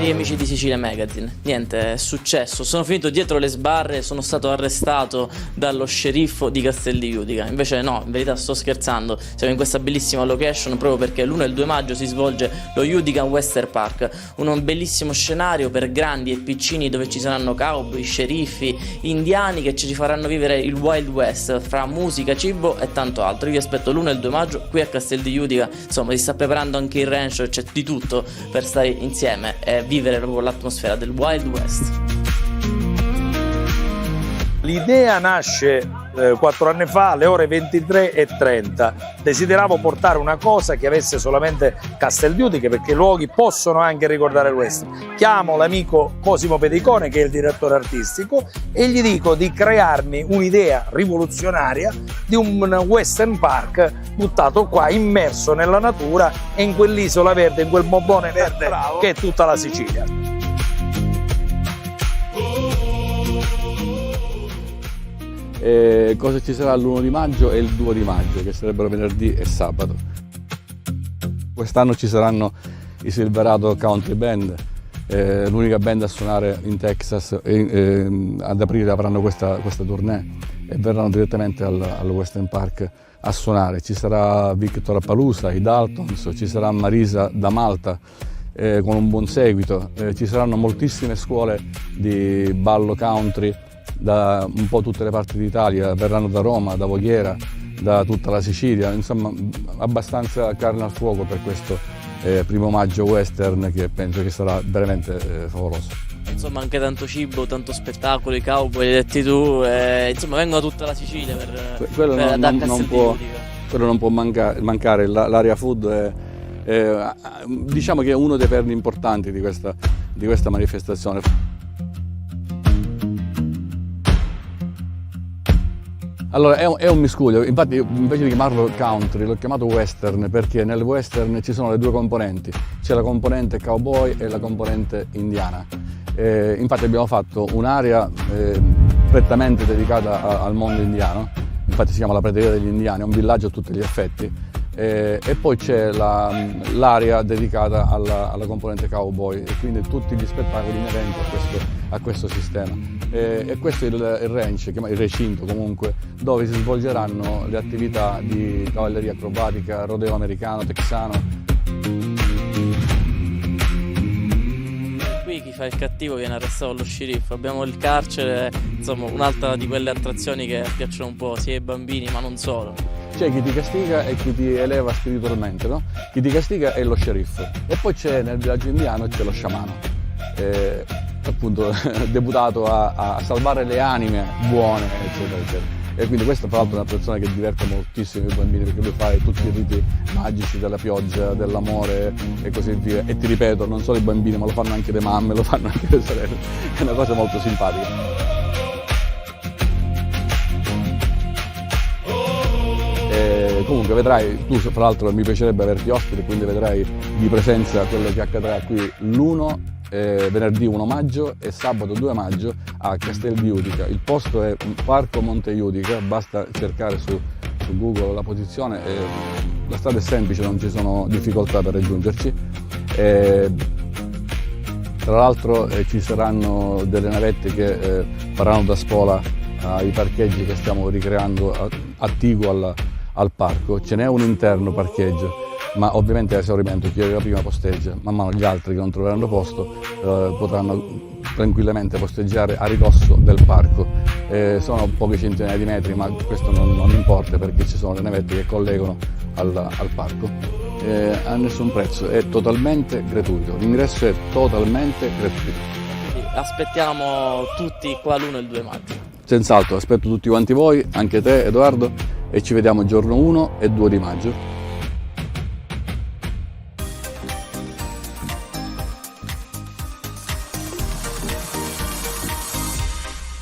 Cari amici di Sicilia Magazine, niente, è successo, sono finito dietro le sbarre, sono stato arrestato dallo sceriffo di Castel di Judica. Invece no, in verità sto scherzando, siamo in questa bellissima location proprio perché l'1 e il 2 maggio si svolge lo Judica Western Park, un bellissimo scenario per grandi e piccini dove ci saranno cowboy, sceriffi, indiani che ci faranno vivere il Wild West fra musica, cibo e tanto altro. Io vi aspetto l'1 e il 2 maggio qui a Castel di Judica, insomma si sta preparando anche il ranch, c'è di tutto per stare insieme e vivere proprio l'atmosfera del Wild West. L'idea nasce 4 anni fa alle ore 23:30. Desideravo portare una cosa che avesse solamente Castel di Judica, perché i luoghi possono anche ricordare il western. Chiamo l'amico Cosimo Pedicone, che è il direttore artistico, e gli dico di crearmi un'idea rivoluzionaria di un western park buttato qua, immerso nella natura e in quell'isola verde, in quel mobbone verde che è tutta la Sicilia. Cosa ci sarà l'1 di maggio e il 2 di maggio, che sarebbero venerdì e sabato. Quest'anno ci saranno i Silverado Country Band, l'unica band a suonare in Texas, ad aprile avranno questa tournée e verranno direttamente al Western Park a suonare. Ci sarà Victor Palusa, i Daltons, ci sarà Marisa da Malta con un buon seguito, ci saranno moltissime scuole di ballo country da un po' tutte le parti d'Italia, verranno da Roma, da Voghera, da tutta la Sicilia, insomma abbastanza carne al fuoco per questo 1 maggio western, che penso che sarà veramente favoloso. Insomma anche tanto cibo, tanto spettacolo, i cowboy, li hai detti tu, insomma vengono da tutta la Sicilia per quello non può mancare, l'area food diciamo che è uno dei perni importanti di questa manifestazione. Allora è un miscuglio, infatti invece di chiamarlo country l'ho chiamato western, perché nel western ci sono le due componenti, c'è la componente cowboy e la componente indiana. Infatti abbiamo fatto un'area prettamente dedicata al mondo indiano, infatti si chiama la prateria degli indiani, è un villaggio a tutti gli effetti, e poi c'è l'area dedicata alla componente cowboy, e quindi tutti gli spettacoli inerenti a questo sistema. E questo è il ranch, il recinto comunque, dove si svolgeranno le attività di cavalleria acrobatica, rodeo americano, texano. Qui chi fa il cattivo viene arrestato dallo sceriffo, abbiamo il carcere, insomma un'altra di quelle attrazioni che piacciono un po' sia ai bambini ma non solo. C'è chi ti castiga e chi ti eleva spiritualmente, no? Chi ti castiga è lo sceriffo, e poi c'è nel villaggio indiano c'è lo sciamano, appunto deputato a salvare le anime buone, eccetera eccetera. E quindi questa tra l'altro è una persona che diverte moltissimo i bambini, perché lui fa tutti i riti magici della pioggia, dell'amore e così via. E ti ripeto, non solo i bambini, ma lo fanno anche le mamme, lo fanno anche le sorelle. È una cosa molto simpatica. Comunque vedrai, tu fra l'altro mi piacerebbe averti ospite, quindi vedrai di presenza quello che accadrà qui venerdì 1 maggio e sabato 2 maggio a Castel di Judica. Il posto è Parco Monte Judica, basta cercare su Google la posizione, la strada è semplice, non ci sono difficoltà per raggiungerci. Tra l'altro ci saranno delle navette che faranno da spola ai parcheggi che stiamo ricreando attiguo al parco. Ce n'è un interno parcheggio, ma ovviamente è a esaurimento, chi arriva prima posteggia, man mano gli altri che non troveranno posto potranno tranquillamente posteggiare a ridosso del parco. Sono poche centinaia di metri, ma questo non importa, perché ci sono le navette che collegano al parco. A nessun prezzo, è totalmente gratuito, l'ingresso è totalmente gratuito. Quindi aspettiamo tutti qua l'1 e il 2 maggio. Senz'altro, aspetto tutti quanti voi, anche te Edoardo, e ci vediamo giorno 1 e 2 di maggio.